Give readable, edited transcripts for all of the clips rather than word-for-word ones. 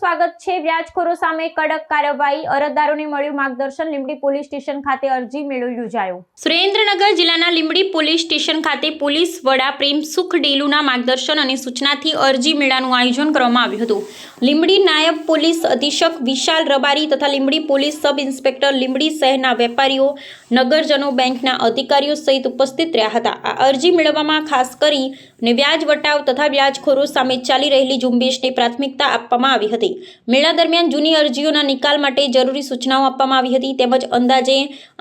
સ્વાગત છે। વ્યાજખોરો સામે કડક કાર્યવાહી, અરજદારોને મળ્યું માર્ગદર્શન। લીંબડી પોલીસ સ્ટેશન ખાતે અરજી મેળો યોજાયો। સુરેન્દ્રનગર જિલ્લાના લીંબડી પોલીસ સ્ટેશન ખાતે પોલીસ વડા પ્રેમસુખ ડેલુના માર્ગદર્શન અને સૂચનાથી અરજી મેળાનું આયોજન કરવામાં આવ્યું હતું। લીંબડી નાયબ પોલીસ અધિક્ષક વિશાલ રબારી તથા Limbdi police sub inspector Limbdi શહેરના વેપારીઓ, નગરજનો, બેંકના અધિકારીઓ સહિત ઉપસ્થિત રહ્યા હતા। આ અરજી મેળવવામાં ખાસ કરીને વ્યાજ વટાવ તથા વ્યાજખોરો સામે ચાલી રહેલી ઝુંબેશને પ્રાથમિકતા આપવામાં આવી હતી। મેળા દરમિયાન જૂની અરજીઓના નિકાલ માટે જરૂરી સૂચનાઓ આપવામાં આવી હતી તેમજ અંદાજે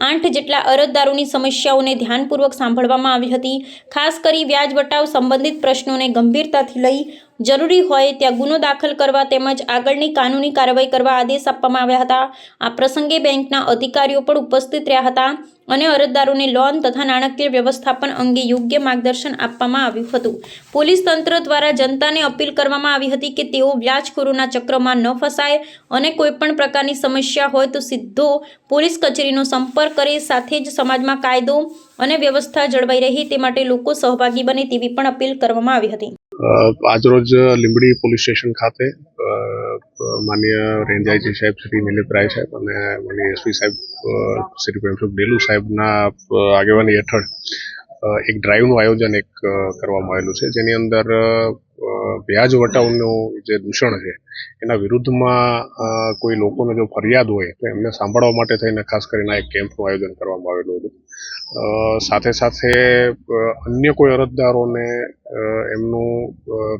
8 જેટલા અરજદારોની સમસ્યાઓને ધ્યાનપૂર્વક સાંભળવામાં આવી હતી। ખાસ કરી વ્યાજ વટાવ સંબંધિત પ્રશ્નોને ગંભીરતાથી લઈ જરૂરી હોય ત્યાં ગુનો દાખલ કરવા તેમજ આગળની કાનૂની કાર્યવાહી કરવા આદેશ આપવામાં આવ્યા હતા। આ પ્રસંગે બેંકના અધિકારીઓ પણ ઉપસ્થિત રહ્યા હતા અને અરજદારોને લોન તથા નાણાકીય વ્યવસ્થાપન અંગે યોગ્ય માર્ગદર્શન આપવામાં આવ્યું હતું। પોલીસ તંત્ર દ્વારા જનતાને અપીલ કરવામાં આવી હતી કે તેઓ વ્યાજખોરોના ચક્રમાં ન ફસાય અને કોઈપણ પ્રકારની સમસ્યા હોય તો સીધો પોલીસ કચેરીનો સંપર્ક કરે। સાથે જ સમાજમાં કાયદો અને વ્યવસ્થા જળવાઈ રહે તે માટે લોકો સહભાગી બને તેવી પણ અપીલ કરવામાં આવી હતી। આજરોજ લીંબડી પોલીસ સ્ટેશન ખાતે માનનીય રેન્જ આઈજી સાહેબ શ્રી નિલીપ રાય સાહેબ અને માનનીય એસપી સાહેબ શ્રી પ્રેમસુખ ડેલુ સાહેબના આગેવાની હેઠળ એક ડ્રાઈવનું આયોજન કરવામાં આવેલું છે, જેની અંદર વ્યાજ વટાવનું જે દૂષણ છે એના વિરુદ્ધમાં કોઈ લોકોને જો ફરિયાદ હોય તો એમને સાંભળવા માટે થઈને ખાસ કરીને એક કેમ્પનું આયોજન કરવામાં આવેલું હતું। સાથે સાથે અન્ય કોઈ અરજદારોને એમનું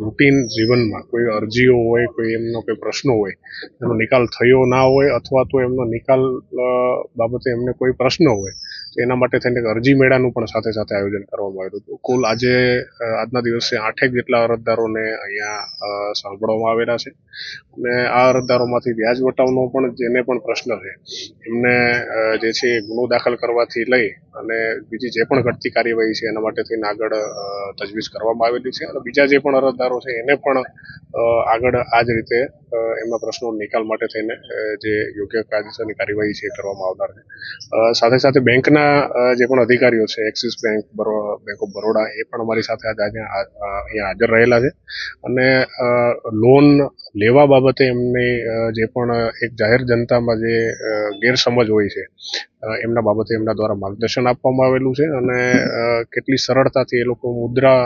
રૂટીન જીવનમાં કોઈ અરજીઓ હોય, કોઈ એમનો કોઈ પ્રશ્નો હોય, એનો નિકાલ થયો ના હોય અથવા તો એમનો નિકાલ બાબતે એમને કોઈ પ્રશ્ન હોય તો એના માટે થઈને અરજી મેળાનું પણ સાથે સાથે આયોજન કરવામાં આવ્યું હતું। કુલ આજના દિવસે 8 જેટલા અરજદારોને અહીંયા સાંભળવામાં આવેલા છે અને આ અરજદારોમાંથી વ્યાજ વટાવનો પણ જેને પણ પ્રશ્ન છે એમને જે છે ગુનો દાખલ કરવાથી લઈ અને બીજી જે પણ ઘટતી કાર્યવાહી છે એના માટે થઈને આગળ તજવીજ કરવામાં આવેલી છે અને બીજા જે પણ અરજદારો છે એને પણ આગળ આ જ રીતે એમના પ્રશ્નો નિકાલ માટે થઈને જે યોગ્ય કાયદેસરની કાર્યવાહી છે એ કરવામાં આવનાર છે। સાથે સાથે બેંકના જે પણ અધિકારીઓ છે, Axis bank, bank of Baroda, એ પણ અમારી સાથે અહીંયા હાજર રહેલા છે અને લોન લેવા બાબતે એમની જે પણ એક જાહેર જનતામાં જે ગેરસમજ હોય છે એમના બાબતે એમના દ્વારા માર્ગદર્શન આપવામાં આવેલું છે અને કેટલી સરળતાથી એ લોકો મુદ્રા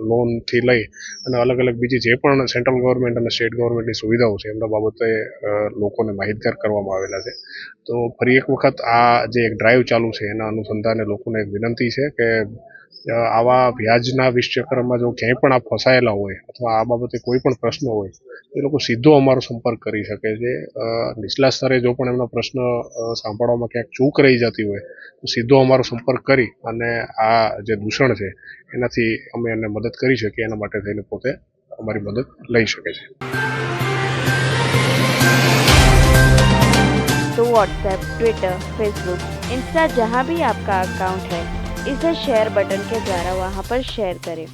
લોનથી લઈ અને અલગ અલગ બીજી જે પણ સેન્ટ્રલ ગવર્મેન્ટ અને સ્ટેટ ગવર્મેન્ટની સુવિધાઓ છે એમના બાબતે લોકોને માહિતગાર કરવામાં આવેલા છે। તો ફરી એક વખત આ જે એક ડ્રાઈવ ચાલુ છે એના અનુસંધાને લોકોને એક વિનંતી છે કે આવા વ્યાજના વિષયક્રમમાં જો ક્યાંય પણ આપ ફસાયેલા હોય અથવા આ બાબતે કોઈ પણ પ્રશ્ન હોય એ લોકો સીધો અમારો સંપર્ક કરી શકે છે। નીચલા સ્તરે જો પણ એમનો પ્રશ્ન સાંભળવામાં ક્યાંક ચૂક રહી જતી હોય તો સીધો અમારો સંપર્ક કરી અને આ જે દૂષણ છે એનાથી અમે એને મદદ કરી શકીએ એના માટે થઈને પોતે અમારી મદદ લઈ શકે છે। तो व्हाट्सएप, ट्विटर, फेसबुक, इंस्टा जहाँ भी आपका अकाउंट है इसे शेयर बटन के द्वारा वहाँ पर शेयर करें।